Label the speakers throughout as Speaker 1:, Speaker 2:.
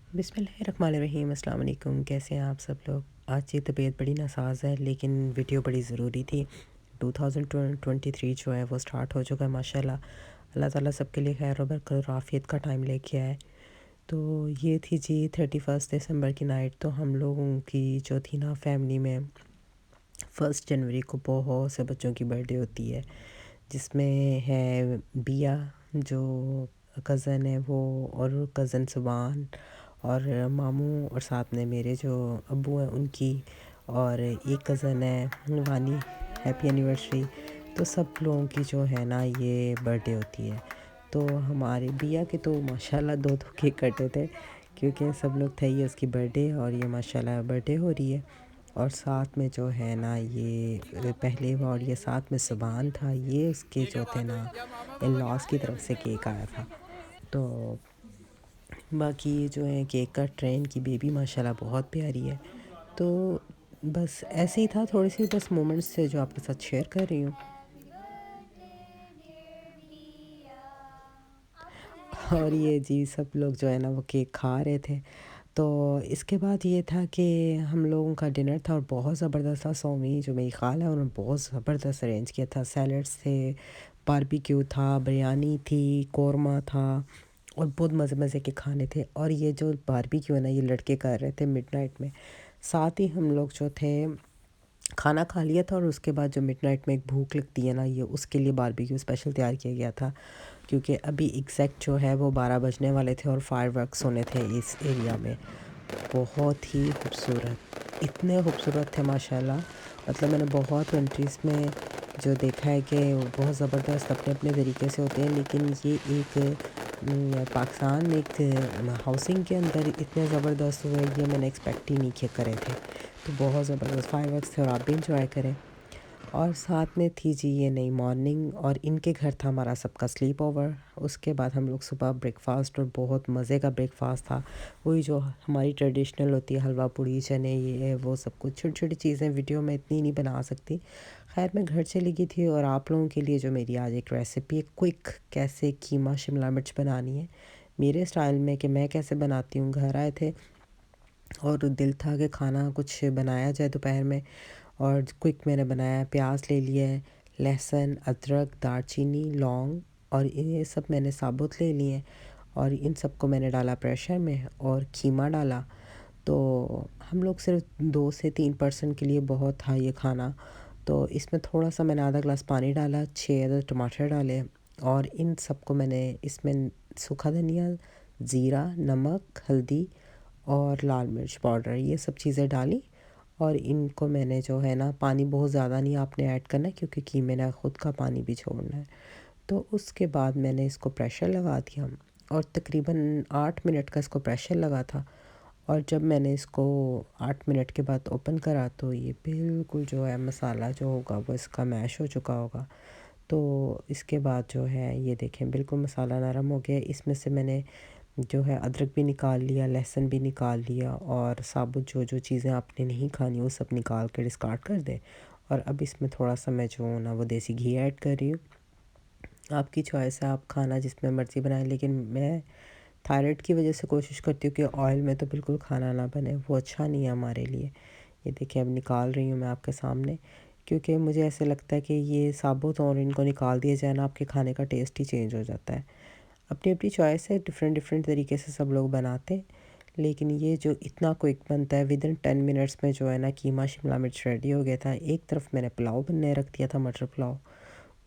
Speaker 1: बिस्मिल्लाहिर्रहमानिर्रहीम। अस्सलाम वालेकुम। कैसे हैं आप सब लोग? आज ये तबीयत बड़ी नासाज है लेकिन वीडियो बड़ी ज़रूरी थी। 2023 जो है वो स्टार्ट हो चुका है माशाल्लाह। अल्लाह ताला सबके लिए खैर और बरकत और आफ़ियत का टाइम लेके आए। तो ये थी जी 31 दिसंबर की नाइट। तो हम लोगों की जो थी ना फैमिली में 1 जनवरी को बहुत से बच्चों की बर्थडे होती है, जिसमें है बिया जो कज़न है वो, और कज़न सुबान, और मामू, और साथ में मेरे जो अब्बू हैं उनकी, और एक कज़न है वानी, हैप्पी एनिवर्सरी। तो सब लोगों की जो है ना ये बर्थडे होती है। तो हमारे बिया के तो माशाल्लाह दो दो केक कटे थे, क्योंकि सब लोग थे ये उसकी बर्थडे, और ये माशाल्लाह बर्थडे हो रही है। और साथ में जो है ना ये पहले और ये साथ में सुबान था, ये उसके जो थे ना इन लॉस की तरफ से केक आया था। तो बाकी ये जो है केक का ट्रेन की बेबी माशाल्लाह बहुत प्यारी है। तो बस ऐसे ही था, थोड़ी सी बस मोमेंट्स थे जो आपके साथ शेयर कर रही हूँ। और ये जी सब लोग जो है ना वो केक खा रहे थे। तो इसके बाद ये था कि हम लोगों का डिनर था और बहुत ज़बरदस्त था। सौमी जो मेरी ख़ाला है उन्होंने बहुत ज़बरदस्त अरेंज किया था। सैलड्स थे, बारबेक्यू था, बिरयानी थी, कौरमा था, और बहुत मज़े मज़े के खाने थे। और ये जो बारबेक्यू है ना ये लड़के कर रहे थे मिडनाइट में। साथ ही हम लोग जो थे खाना खा लिया था, और उसके बाद जो मिडनाइट में एक भूख लगती है ना, ये उसके लिए बारबेक्यू स्पेशल तैयार किया गया था, क्योंकि अभी एग्जैक्ट जो है वो 12 बजने वाले थे और फायरवर्क्स होने थे इस एरिया में। बहुत ही खूबसूरत, इतने खूबसूरत थे माशाल्लाह। मतलब मैंने बहुत कंट्रीज़ में जो देखा है कि वो बहुत ज़बरदस्त अपने अपने तरीके से होते हैं, लेकिन ये एक पाकिस्तान में एक हाउसिंग के अंदर इतने ज़बरदस्त हुए ये मैंने एक्सपेक्ट ही नहीं किया करे थे। तो बहुत ज़बरदस्त फायरवर्क्स थे और आप भी इंजॉय करें। और साथ में थी जी ये नई मॉर्निंग, और इनके घर था हमारा सबका स्लीप ओवर। उसके बाद हम लोग सुबह ब्रेकफास्ट, और बहुत मज़े का ब्रेकफास्ट था। वही जो हमारी ट्रेडिशनल होती है, हलवा पूड़ी चने ये वो सब कुछ छोटी छोटी चीज़ें, वीडियो में इतनी नहीं बना सकती। खैर मैं घर चली गई थी, और आप लोगों के लिए जो मेरी आज एक रेसिपी है क्विक, कैसे कीमा शिमला मिर्च बनानी है मेरे स्टाइल में, कि मैं कैसे बनाती हूँ। घर आए थे और दिल था कि खाना कुछ बनाया जाए दोपहर में, और क्विक मैंने बनाया। प्याज ले लिया है, लहसुन, अदरक, दालचीनी, लौंग, और ये सब मैंने साबुत ले लिए हैं, और इन सबको मैंने डाला प्रेशर में और कीमा डाला। तो हम लोग सिर्फ 2 से 3 पर्सन के लिए बहुत था ये खाना। तो इसमें थोड़ा सा मैंने आधा ग्लास पानी डाला, 6 अदद टमाटर डाले, और इन सबको मैंने इसमें सूखा धनिया, ज़ीरा, नमक, हल्दी और लाल मिर्च पाउडर ये सब चीज़ें डाली। और इनको मैंने जो है ना, पानी बहुत ज़्यादा नहीं आपने ऐड करना है, क्योंकि कीमे ने ख़ुद का पानी भी छोड़ना है। तो उसके बाद मैंने इसको प्रेशर लगा दिया, और तकरीबन 8 मिनट का इसको प्रेशर लगा था। और जब मैंने इसको 8 मिनट के बाद ओपन करा, तो ये बिल्कुल जो है मसाला जो होगा वो इसका मैश हो चुका होगा। तो इसके बाद जो है ये देखें बिल्कुल मसाला नरम हो गया। इसमें से मैंने जो है अदरक भी निकाल लिया, लहसुन भी निकाल लिया, और साबुत जो जो चीज़ें आपने नहीं खानी वो सब निकाल कर डिस्कार्ड कर दें। और अब इसमें थोड़ा सा मैं जो ना वो देसी घी ऐड कर रही हूँ। आपकी चॉइस है, आप खाना जिसमें मर्ज़ी बनाएं, लेकिन मैं थायराइड की वजह से कोशिश करती हूँ कि ऑयल में तो बिल्कुल खाना ना बने, वो अच्छा नहीं है हमारे लिए। ये देखिए अब निकाल रही हूँ मैं आपके सामने, क्योंकि मुझे ऐसे लगता है कि ये साबुत और इनको निकाल दिया जाए ना, आपके खाने का टेस्ट ही चेंज हो जाता है। अपनी अपनी चॉइस है, डिफरेंट डिफरेंट तरीके से सब लोग बनाते हैं, लेकिन ये जो इतना क्विक बनता है, विदिन 10 मिनट्स में जो है ना कीमा शिमला मिर्च रेडी हो गया था। एक तरफ मैंने पुलाव बनने रख दिया था, मटर पुलाव,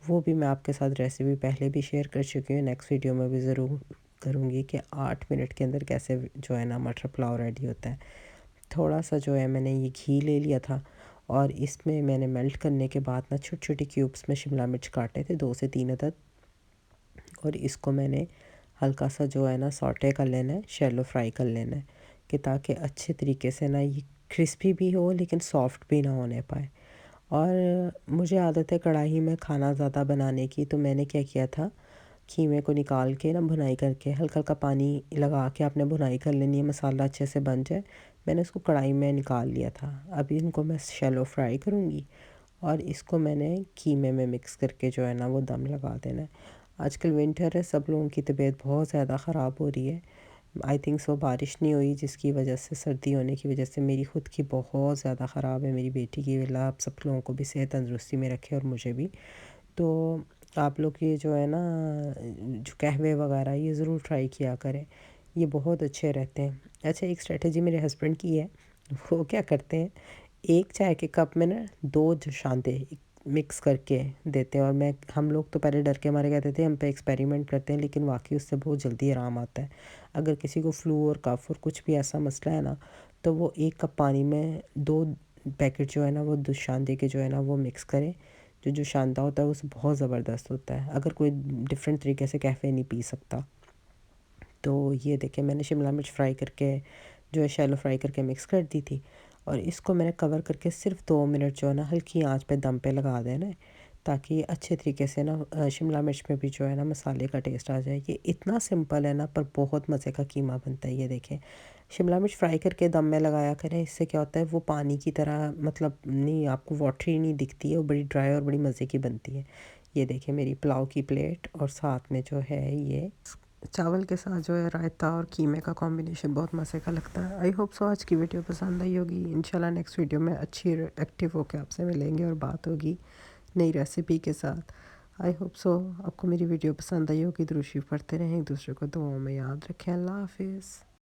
Speaker 1: वो भी मैं आपके साथ रेसिपी पहले भी शेयर कर चुकी हूँ, नेक्स्ट वीडियो में भी ज़रूर करूँगी कि 8 मिनट के अंदर कैसे जो है ना मटर पुलाव रेडी होता है। थोड़ा सा जो है मैंने ये घी ले लिया था, और इसमें मैंने मेल्ट करने के बाद ना छोटे छोटे क्यूब्स में शिमला मिर्च काटे थे, 2 से 3 अदद, और इसको मैंने हल्का सा जो है ना सॉटे कर लेना है, शैलो फ्राई कर लेना है, कि ताकि अच्छे तरीके से ना ये क्रिस्पी भी हो लेकिन सॉफ्ट भी ना होने पाए। और मुझे आदत है कढ़ाई में खाना ज़्यादा बनाने की, तो मैंने क्या किया था, कीमे को निकाल के ना भुनाई करके हल्का हल्का पानी लगा के आपने भुनाई कर लेनी है, मसाला अच्छे से बन जाए। मैंने उसको कढ़ाई में निकाल लिया था। अभी इनको मैं शैलो फ्राई करूँगी, और इसको मैंने कीमे में मिक्स करके जो है ना वो दम लगा देना है। आजकल विंटर है, सब लोगों की तबीयत बहुत ज़्यादा ख़राब हो रही है, आई थिंक सो बारिश नहीं हुई, जिसकी वजह से, सर्दी होने की वजह से मेरी ख़ुद की बहुत ज़्यादा ख़राब है, मेरी बेटी की। अल्लाह आप सब लोगों को भी सेहत तंदुरुस्ती में रखे और मुझे भी। तो आप लोग ये जो है ना, जो कहवे वगैरह, ये ज़रूर ट्राई किया करें, ये बहुत अच्छे रहते हैं। अच्छा, एक स्ट्रेटजी मेरे हस्बैंड की है। वो क्या करते हैं, एक चाय के कप में ना 2 जशांते मिक्स करके देते हैं। और हम लोग तो पहले डर के मारे कहते थे हम पे एक्सपेरिमेंट करते हैं, लेकिन वाकई उससे बहुत जल्दी आराम आता है। अगर किसी को फ्लू और कफ और कुछ भी ऐसा मसला है ना, तो वो 1 कप पानी में 2 पैकेट जो है ना, वो दुशांते के जो है ना, वो मिक्स करें। जो शांता होता है वो बहुत ज़बरदस्त होता है, अगर कोई डिफरेंट तरीके से कैफ़े नहीं पी सकता। तो ये देखिए, मैंने शिमला मिर्च फ्राई करके, जो है शैलो फ्राई करके मिक्स कर दी थी। और इसको मैंने कवर करके सिर्फ 2 मिनट जो है ना, हल्की आंच पे दम पे लगा देना है, ताकि अच्छे तरीके से ना शिमला मिर्च में भी जो है ना मसाले का टेस्ट आ जाए। ये इतना सिंपल है ना, पर बहुत मज़े का कीमा बनता है। ये देखें, शिमला मिर्च फ्राई करके दम में लगाया करें, इससे क्या होता है, वो पानी की तरह, मतलब नहीं, आपको वाटरी नहीं दिखती है, वो बड़ी ड्राई और बड़ी मज़े की बनती है। ये देखें मेरी पुलाव की प्लेट, और साथ में जो है ये चावल के साथ जो है रायता और कीमे का कॉम्बिनेशन बहुत मज़े का लगता है। आई होप सो आज की वीडियो पसंद आई होगी। इंशाल्लाह नेक्स्ट वीडियो में अच्छी एक्टिव होकर आपसे मिलेंगे और बात होगी नई रेसिपी के साथ। आई होप सो आपको मेरी वीडियो पसंद आई होगी। दुरूद शरीफ पढ़ते रहें, एक दूसरे को दुआओं में याद रखें। अल्लाह हाफिज़।